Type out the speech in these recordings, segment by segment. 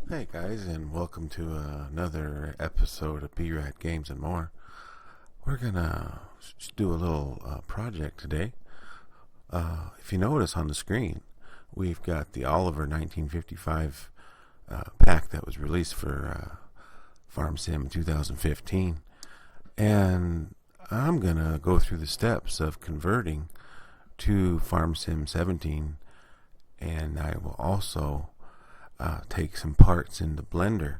Hey guys, and welcome to another episode of B-Rat Games and More. We're gonna do a little project today. If you notice on the screen, we've got the Oliver 1955 pack that was released for Farm Sim 2015, and I'm gonna go through the steps of converting to Farm Sim 17, and I will also take some parts into Blender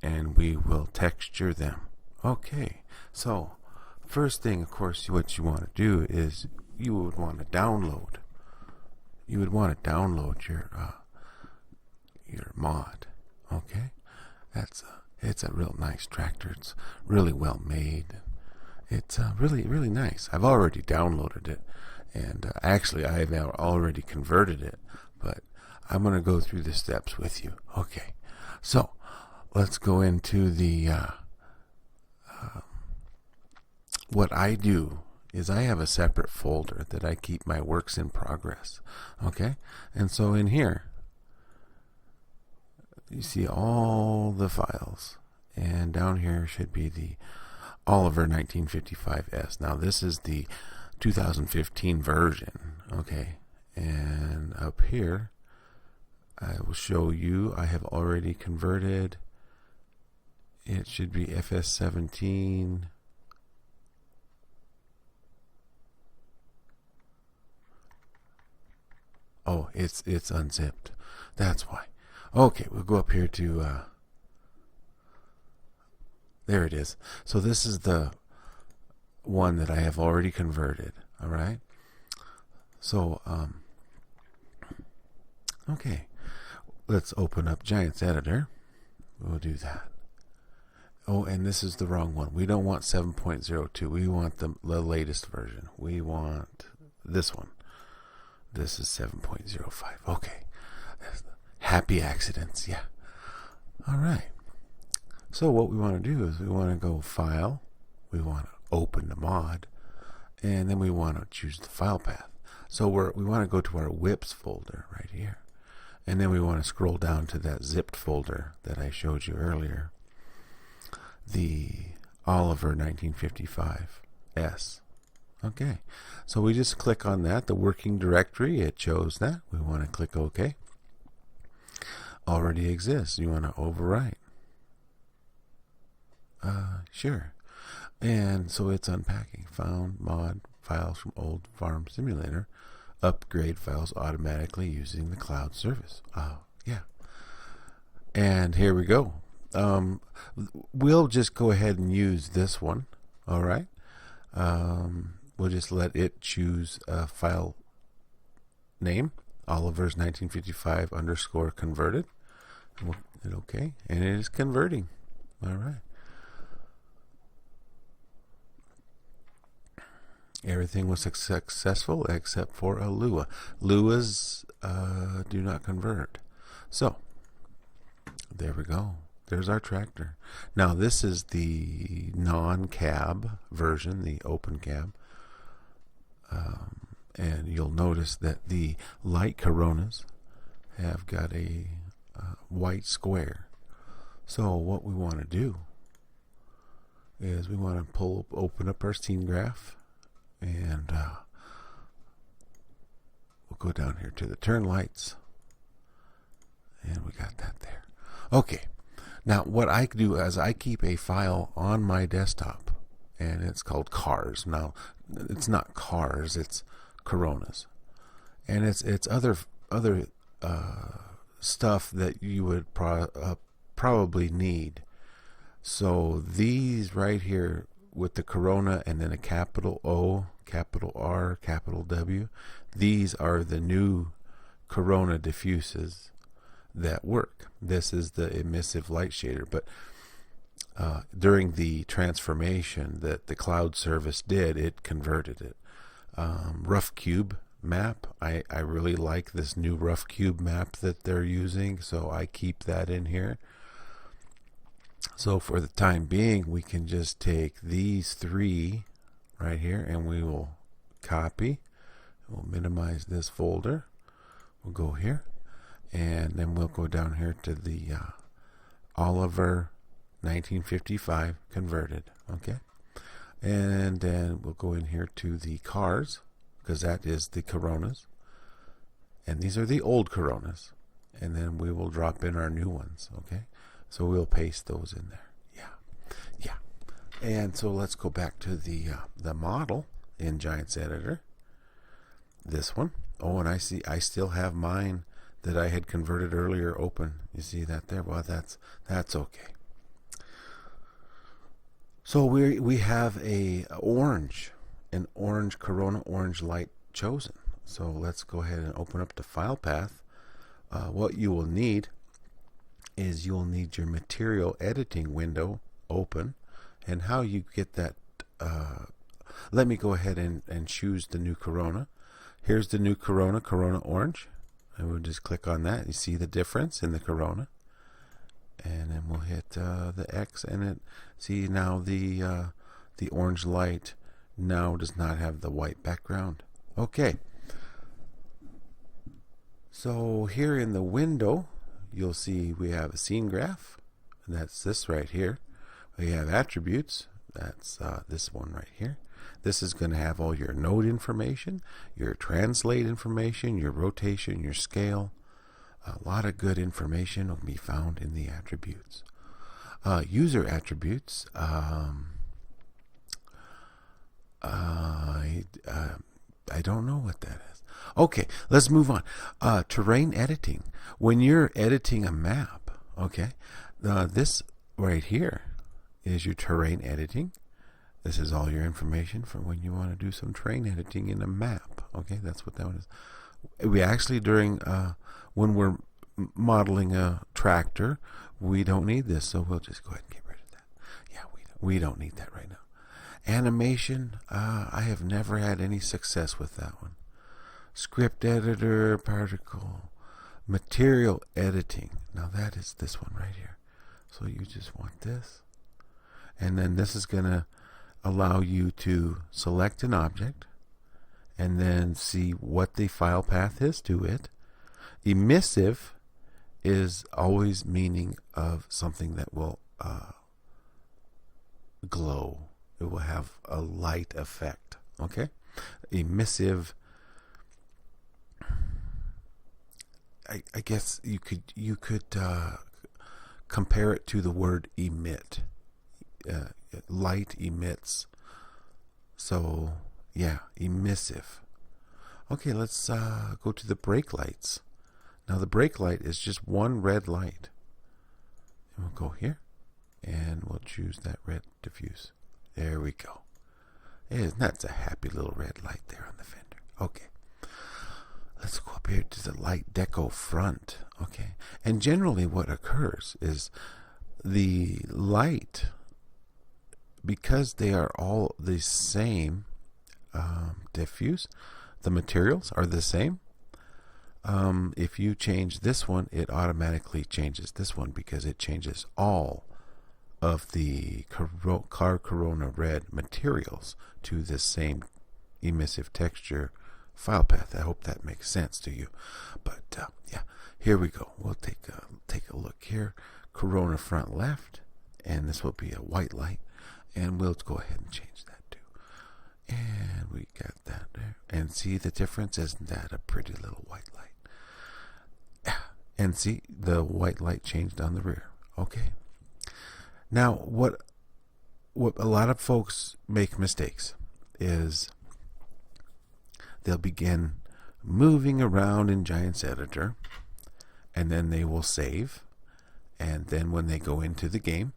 and we will texture them. Okay, so first thing, of course, what you want to do is you would want to download. You would want to download your mod. Okay, it's a real nice tractor. It's really well made. It's really nice. I've already downloaded it, and actually I have already converted it, but I'm going to go through the steps with you. Okay, so let's go into the what I do is I have a separate folder that I keep my works in progress. Okay, and so in here you see all the files, and down here should be the Oliver 1955S. Now this is the 2015 version. Okay, and up here I will show you I have already converted. It should be FS17. Oh, it's unzipped. That's why. Okay, we'll go up here to there it is. So this is the one that I have already converted. All right. So okay. Let's open up Giants Editor. We'll do that. Oh, and this is the wrong one. We don't want 7.02. We want the latest version. We want this one. This is 7.05. Okay. Happy accidents. Yeah. All right. So what we want to do is we want to go File. We want to open the mod. And then we want to choose the file path. So we want to go to our whips folder right here. And then we want to scroll down to that zipped folder that I showed you earlier. The Oliver 1955S. Okay. So we just click on that. The working directory, it shows that. We want to click OK. Already exists. You want to overwrite. Sure. And so it's unpacking. Found mod files from old farm simulator. Upgrade files automatically using the cloud service. Oh, yeah. And here we go. We'll just go ahead and use this one. All right. We'll just let it choose a file name. Oliver's 1955 underscore converted. We'll hit OK. And it is converting. All right. Everything was successful except for a Lua. Luas do not convert. So, there we go. There's our tractor. Now, this is the non-cab version, the open cab. And you'll notice that the light Coronas have got a white square. So, what we want to do is we want to open up our scene graph. And we'll go down here to the turn lights. And we got that there. Okay. Now, what I do is I keep a file on my desktop. And it's called Cars. Now, it's not Cars. It's Coronas. And it's other stuff that you would probably need. So these right here with the Corona and then a capital O, capital R, capital W, these are the new Corona diffuses that work. This is the emissive light shader, but during the transformation that the cloud service did, it converted it. Rough Cube map, I really like this new Rough Cube map that they're using, so I keep that in here. So for the time being, we can just take these three right here and we will copy. We'll minimize this folder. We'll go here and then we'll go down here to the Oliver 1955 converted. Okay. And then we'll go in here to the cars, because that is the Coronas. And these are the old Coronas. And then we will drop in our new ones. Okay. So we'll paste those in there. Yeah. And so let's go back to the model in Giants Editor. This one. Oh, and I still have mine that I had converted earlier open. You see that there? Well, that's okay. So we have an orange Corona orange light chosen. So let's go ahead and open up the file path. What you will need is you'll need your material editing window open. And how you get that, let me go ahead and choose the new Corona. Here's the new Corona orange. And we'll just click on that. You see the difference in the Corona. And then we'll hit the X, and it. See now the orange light now does not have the white background. Okay. So here in the window, you'll see we have a scene graph, and that's this right here. We have attributes. That's this one right here. This is going to have all your node information, your translate information, your rotation, your scale. A lot of good information will be found in the attributes. User attributes. I don't know what that is. Okay, let's move on. Terrain editing. When you're editing a map, okay, this right here is your terrain editing. This is all your information for when you want to do some terrain editing in a map. Okay, that's what that one is. We actually when we're modeling a tractor, we don't need this, so we'll just go ahead and get rid of that. Yeah, we don't need that right now. Animation, I have never had any success with that one. Script editor, particle, material editing. Now that is this one right here. So you just want this. And then this is going to allow you to select an object and then see what the file path is to it. Emissive is always meaning of something that will glow. It will have a light effect. Okay? Emissive, I guess you could compare it to the word emit. Light emits. So yeah, emissive. Okay, let's go to the brake lights. Now the brake light is just one red light. And we'll go here and we'll choose that red diffuse. There we go. Isn't that a happy little red light there on the fender? Okay. Let's go up here to the light deco front. Okay. And generally what occurs is the light, because they are all the same diffuse, the materials are the same. If you change this one, it automatically changes this one because it changes all of the car Corona red materials to this same emissive texture file path. I hope that makes sense to you. But yeah, here we go. We'll take a look here. Corona front left, and this will be a white light, and we'll go ahead and change that too. And we got that there. And see the difference? Isn't that a pretty little white light? And see, the white light changed on the rear. Okay. Now, what a lot of folks make mistakes is they'll begin moving around in Giants Editor, and then they will save. And then when they go into the game,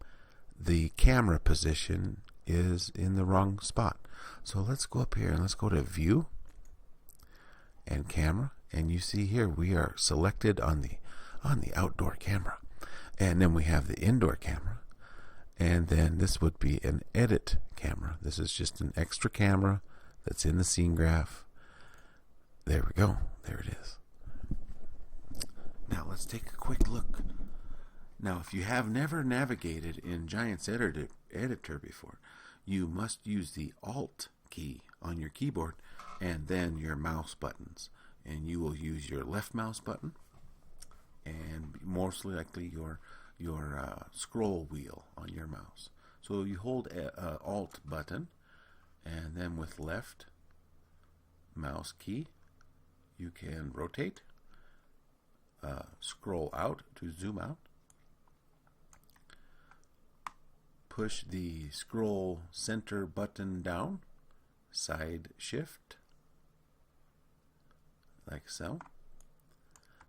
the camera position is in the wrong spot. So let's go up here and let's go to View and Camera. And you see here we are selected on the outdoor camera. And then we have the indoor camera. And then this would be an edit camera. This is just an extra camera that's in the scene graph. There we go. There it is. Now let's take a quick look. Now, if you have never navigated in Giants Editor before, you must use the Alt key on your keyboard and then your mouse buttons. And you will use your left mouse button and most likely your scroll wheel on your mouse. So you hold Alt button, and then with left mouse key you can rotate, scroll out to zoom out, push the scroll center button down, side shift like so.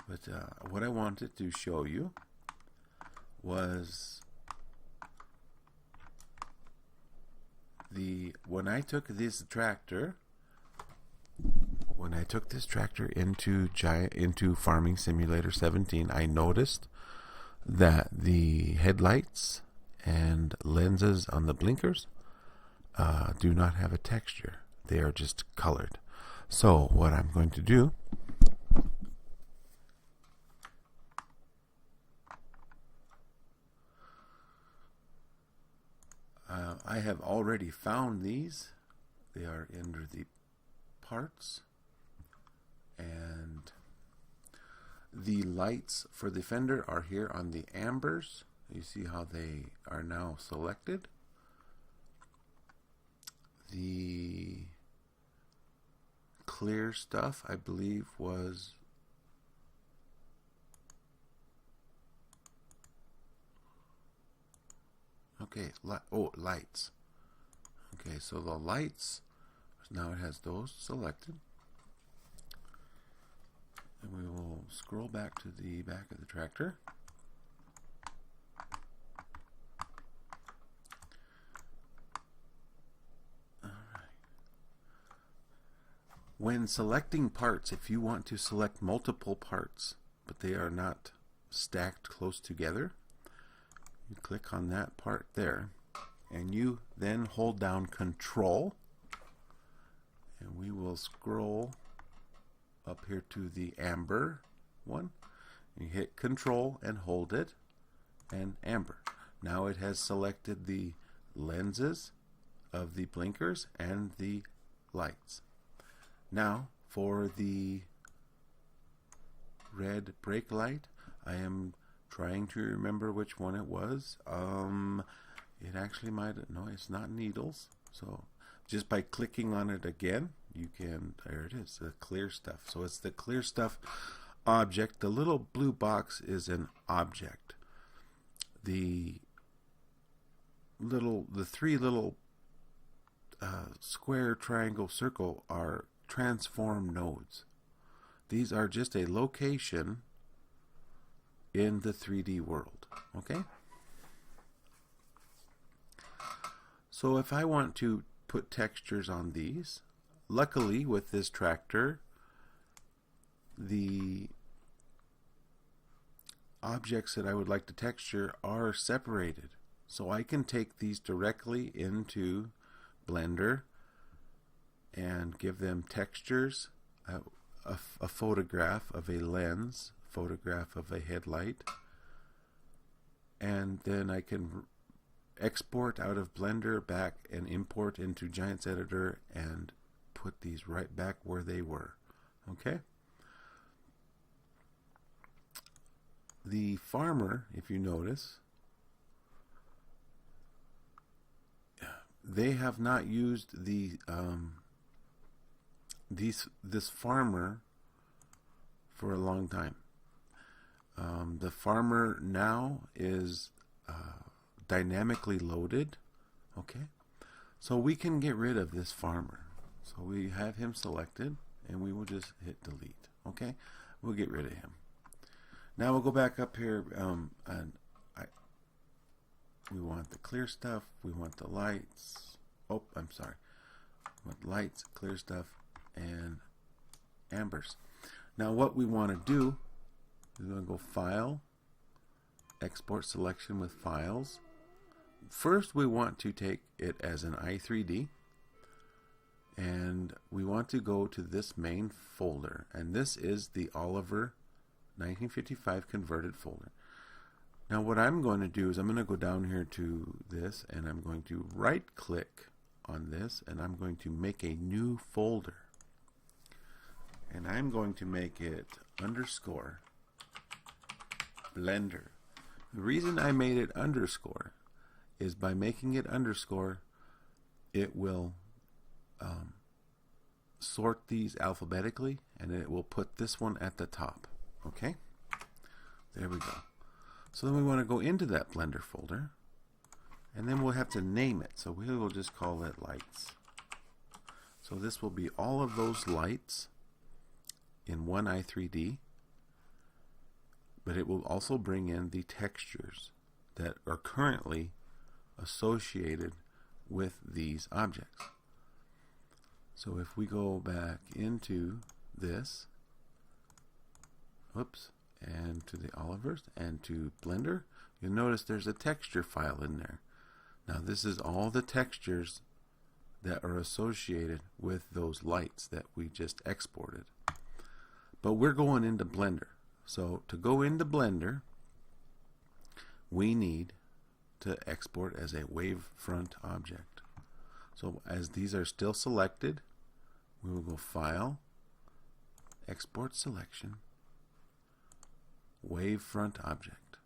But what I wanted to show you was when I took this tractor into Farming Simulator 17, I noticed that the headlights and lenses on the blinkers do not have a texture. They are just colored. So what I'm going to do, I have already found these. They are under the parts, and the lights for the fender are here on the ambers. You see how they are now selected. The clear stuff, I believe, was lights. Okay, so the lights, now it has those selected. And we will scroll back to the back of the tractor. When selecting parts, if you want to select multiple parts, but they are not stacked close together, you click on that part there, and you then hold down Control, and we will scroll up here to the amber one. You hit Control and hold it, and amber. Now it has selected the lenses of the blinkers and the lights. Now for the red brake light, I am trying to remember which one it was. It actually might, no, it's not needles. So just by clicking on it again, you can, there it is, the clear stuff. So it's the clear stuff object. The little blue box is an object. The three little square, triangle, circle are transform nodes. These are just a location in the 3D world. Okay? So if I want to put textures on these, luckily with this tractor, the objects that I would like to texture are separated. So I can take these directly into Blender and give them textures, a photograph of a lens, photograph of a headlight, and then I can export out of Blender back and import into Giants Editor and put these right back where they were. Okay? The farmer, if you notice, they have not used the this farmer for a long time. The farmer now is dynamically loaded. Okay, so we can get rid of this farmer. So we have him selected, and we will just hit delete. Okay, we'll get rid of him. Now we'll go back up here, and we want the clear stuff. We want the lights. Oh, I'm sorry. We want lights, clear stuff, and ambers. Now what we want to do is we're going to go File, Export Selection with Files. First we want to take it as an i3D, and we want to go to this main folder, and this is the Oliver 1955 converted folder. Now what I'm going to do is I'm going to go down here to this, and I'm going to right click on this, and I'm going to make a new folder, and I'm going to make it _ Blender. The reason I made it underscore is by making it underscore, it will sort these alphabetically, and it will put this one at the top. Okay? There we go. So then we want to go into that Blender folder, and then we'll have to name it. So we will just call it lights. So this will be all of those lights in one i3D, but it will also bring in the textures that are currently associated with these objects. So if we go back into this, whoops, and to the Olivers and to Blender, you'll notice there's a texture file in there. Now this is all the textures that are associated with those lights that we just exported. But we're going into Blender. So to go into Blender, we need to export as a wavefront object. So as these are still selected, we will go File, Export Selection, Wavefront Object.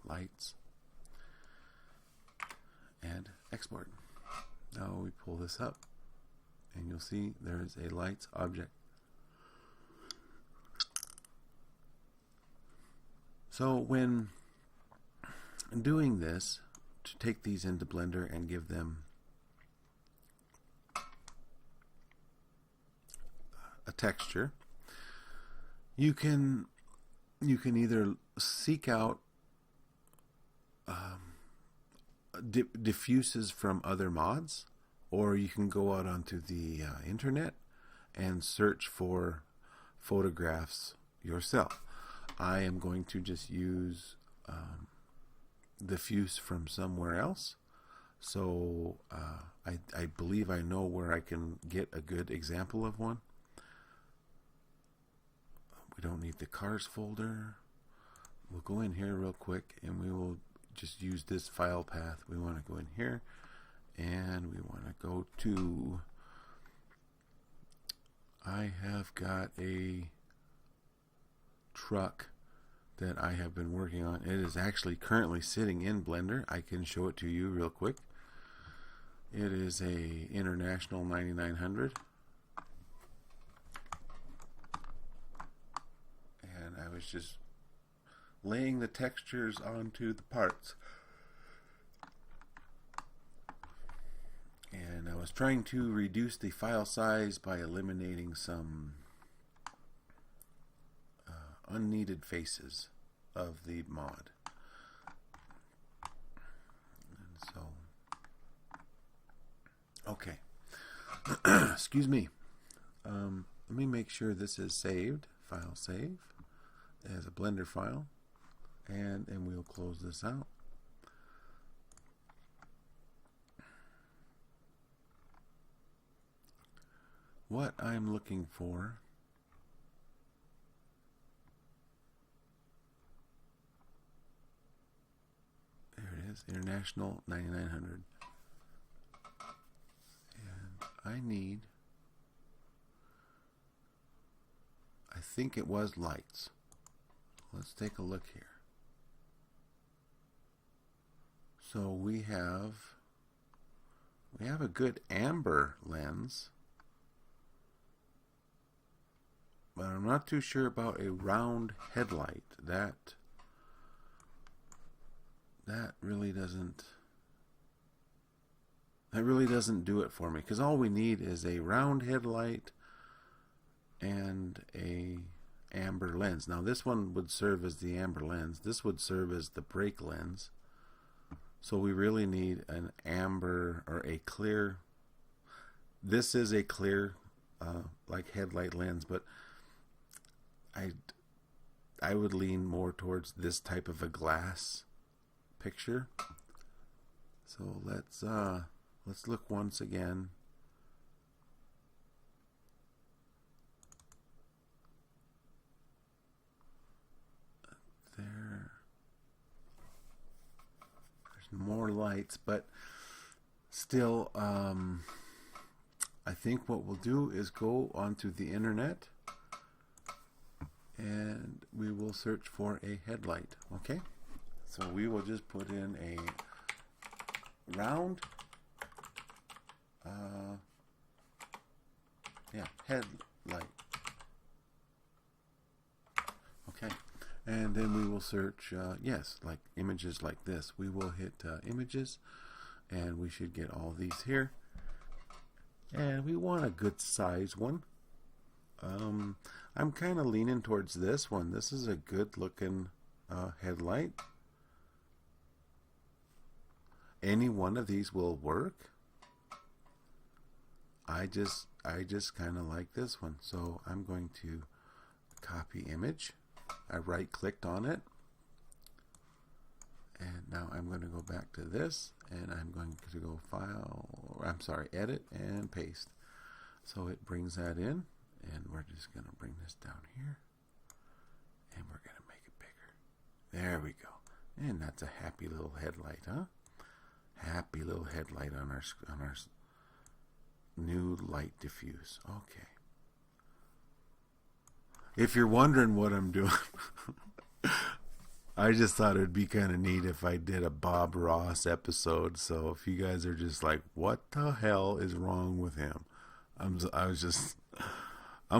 Lights, and export. Now we pull this up, and you'll see there is a lights object. So when doing this, to take these into Blender and give them a texture, you can either seek out diffuses from other mods, or you can go out onto the internet and search for photographs yourself. I am going to just use diffuse from somewhere else. So I believe I know where I can get a good example of one. We don't need the cars folder. We'll go in here real quick and we will just use this file path. We want to go in here and we want to go to, I have got a truck that I have been working on. It is actually currently sitting in Blender. I can show it to you real quick. It is a International 9900. And I was just laying the textures onto the parts. And I was trying to reduce the file size by eliminating some unneeded faces of the mod. And so, okay. Excuse me. Let me make sure this is saved. File save as a Blender file. And we'll close this out. What I'm looking for International 9900, and I need, I think it was lights. Let's take a look here. So we have a good amber lens, but I'm not too sure about a round headlight. That really doesn't do it for me, because all we need is a round headlight and a amber lens. Now this one would serve as the amber lens. This would serve as the brake lens. So we really need an amber or a clear. This is a clear like headlight lens, but I would lean more towards this type of a glass picture. So let's look once again. There's more lights, but still, I think what we'll do is go onto the internet and we will search for a headlight. Okay, so we will just put in a round headlight. Okay, and then we will search yes, like images like this. We will hit images, and we should get all these here, and we want a good size one. I'm kind of leaning towards this one. This is a good looking headlight. Any one of these will work. I just kind of like this one, so I'm going to copy image. I right clicked on it, and now I'm going to go back to this, and I'm going to go edit and paste. So it brings that in, and we're just going to bring this down here, and we're going to make it bigger. There we go. And that's a happy little headlight, huh? Happy little headlight on our new light diffuse. Okay. If you're wondering what I'm doing, I just thought it'd be kind of neat if I did a Bob Ross episode. So if you guys are just like, what the hell is wrong with him? I'm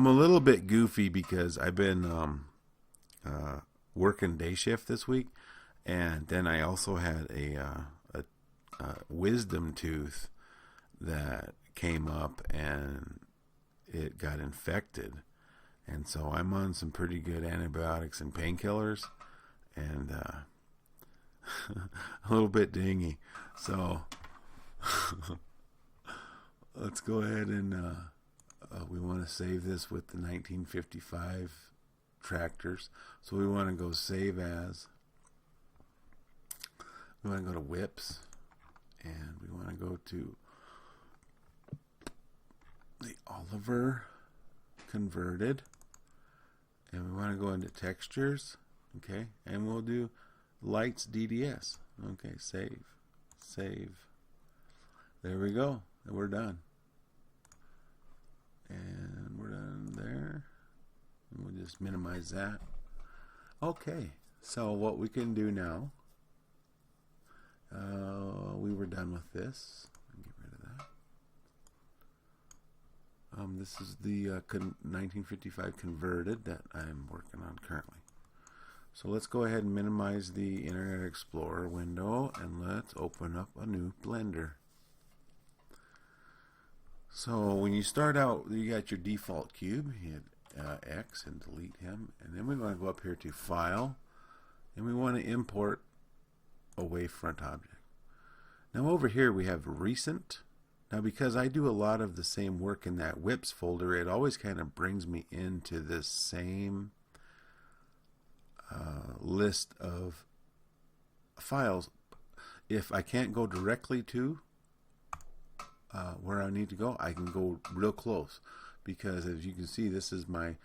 a little bit goofy because I've been working day shift this week, and then I also had a wisdom tooth that came up and it got infected, and so I'm on some pretty good antibiotics and painkillers, and a little bit dingy. So let's go ahead and we want to save this with the 1955 tractors. So we want to go save as. We want to go to whips, and we want to go to the Oliver converted, and we want to go into textures. Okay, and we'll do lights DDS. Okay, save. There we go. And we're done. And we're done there. And we'll just minimize that. Okay, so what we can do now, we were done with this. Get rid of that. This is the 1955 converted that I'm working on currently. So let's go ahead and minimize the Internet Explorer window, and let's open up a new Blender. So when you start out, you got your default cube. You hit X and delete him, and then we want to go up here to File, and we want to import a wavefront object. Now over here we have Recent. Now because I do a lot of the same work in that whips folder, it always kind of brings me into this same list of files. If I can't go directly to where I need to go, I can go real close, because as you can see, this is my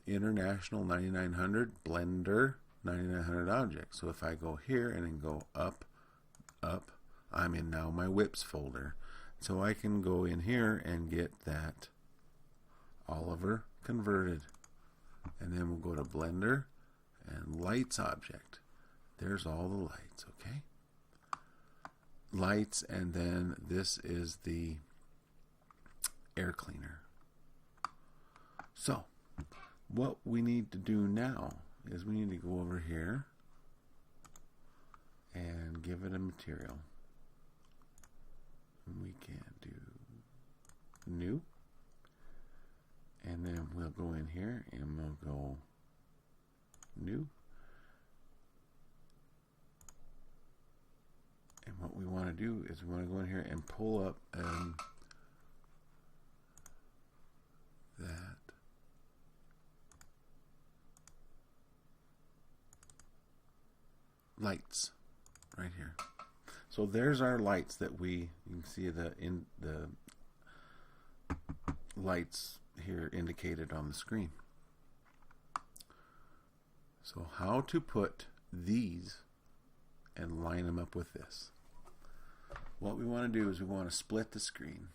International 9900 Blender 9900 object. So if I go here and then go up, I'm in now my whips folder. So I can go in here and get that Oliver converted, and then we'll go to Blender and lights object. There's all the lights. Okay, lights, and then this is the air cleaner. So what we need to do now is we need to go over here and give it a material. We can do new, and then we'll go in here and we'll go new, and what we want to do is we want to go in here and pull up that lights right here. So there's our lights that you can see the lights here indicated on the screen. So how to put these and line them up with this. What we want to do is we want to split the screen.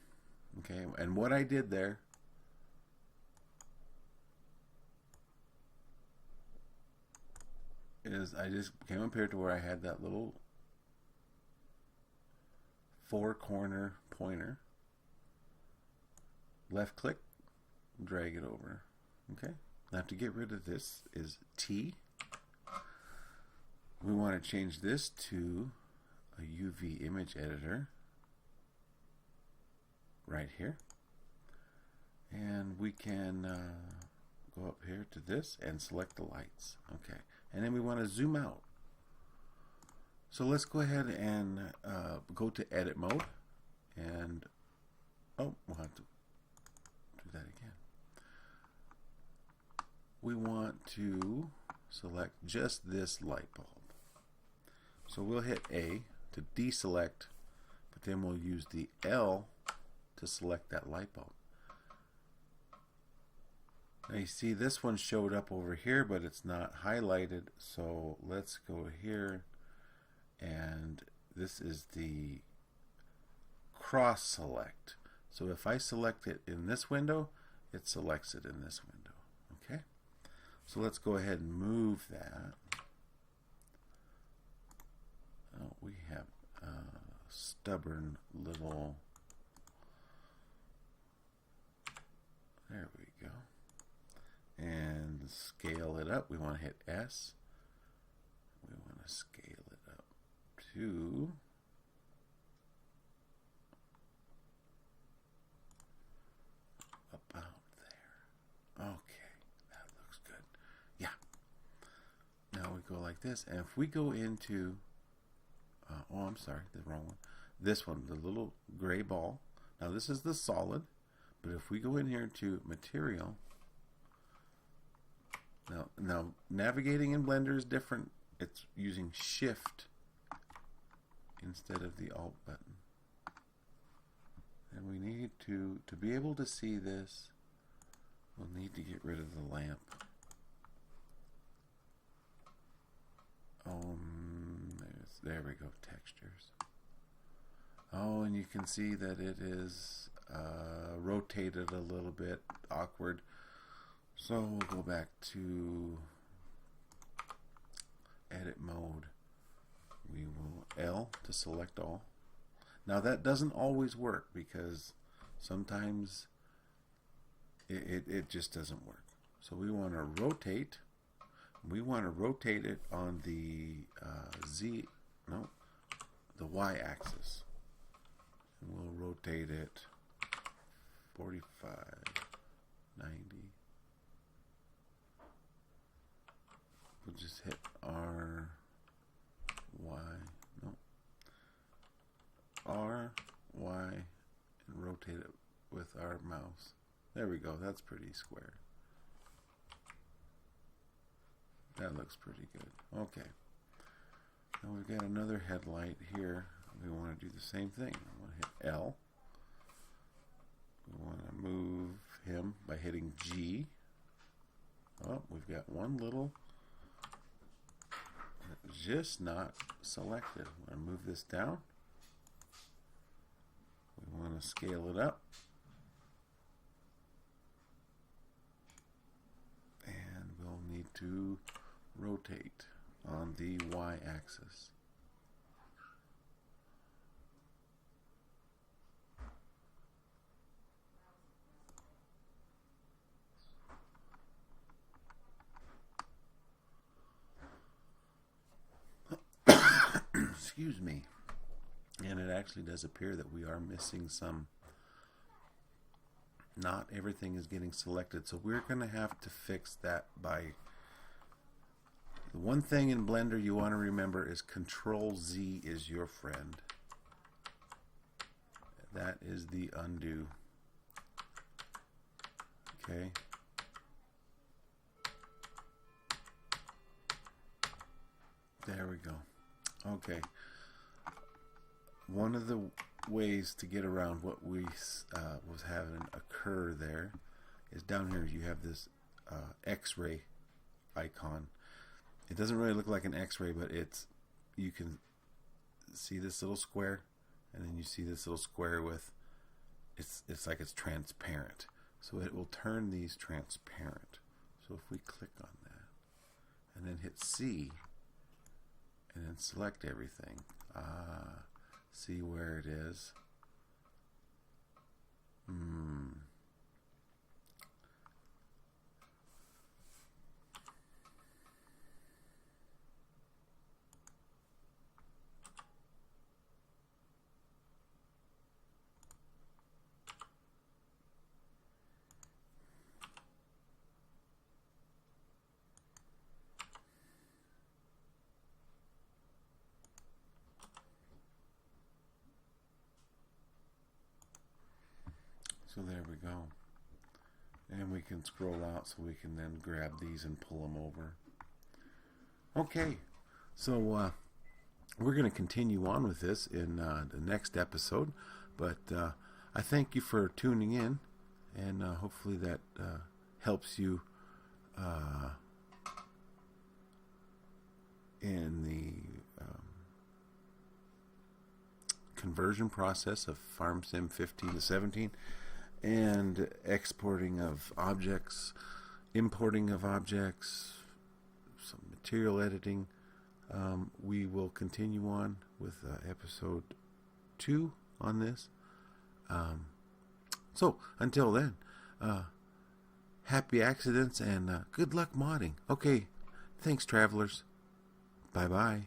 Okay, and what I did there is I just came up here to where I had that little 4-corner pointer. Left click, drag it over. Okay. Now to get rid of this is T. We want to change this to a UV image editor right here. And we can go up here to this and select the lights. Okay. And then we want to zoom out. So let's go ahead and go to edit mode. And, oh, we'll have to do that again. We want to select just this light bulb. So we'll hit A to deselect, but then we'll use the L to select that light bulb. Now you see this one showed up over here, but it's not highlighted. So let's go here, and this is the cross select. So if I select it in this window, it selects it in this window. Okay? So let's go ahead and move that. Oh, we have a stubborn little... There we go. And scale it up. We want to hit S. We want to scale it up to about there. Okay, that looks good. Yeah. Now we go like this, and if we go into, oh, I'm sorry, the wrong one. This one, the little gray ball. Now this is the solid, but if we go in here to material, now navigating in Blender is different. It's using Shift instead of the Alt button. And we need to be able to see this, we'll need to get rid of the lamp. There we go, textures. Oh, and you can see that it is rotated a little bit, awkward. So we'll go back to edit mode. We will L to select all. Now that doesn't always work because sometimes it just doesn't work. So we want to rotate. We want to rotate it on the the y-axis. And we'll rotate it 45, 90. We'll just hit R, Y, no, R, Y, and rotate it with our mouse. There we go, that's pretty square. That looks pretty good. Okay. Now we've got another headlight here. We want to do the same thing. I want to hit L. We want to move him by hitting G. Oh, we've got one little just not selected. I'm going to move this down. We want to scale it up. And we'll need to rotate on the y-axis. Excuse me. And it actually does appear that we are missing some. Not everything is getting selected, so we're going to have to fix that by... The one thing in Blender you want to remember is Control Z is your friend. That is the undo. Okay. There we go. Okay. One of the ways to get around what we was having occur there is down here you have this X-ray icon. It doesn't really look like an X-ray, but you can see this little square, and then you see this little square with it's like it's transparent. So it will turn these transparent. So if we click on that and then hit C, and then select everything. See where it is. So there we go. And we can scroll out so we can then grab these and pull them over. Okay, so we're going to continue on with this in the next episode. But I thank you for tuning in, and hopefully that helps you in the conversion process of FarmSim 15 to 17. And exporting of objects, importing of objects, some material editing. We will continue on with episode 2 on this. So until then, happy accidents and good luck modding. Okay, thanks travelers. Bye-bye.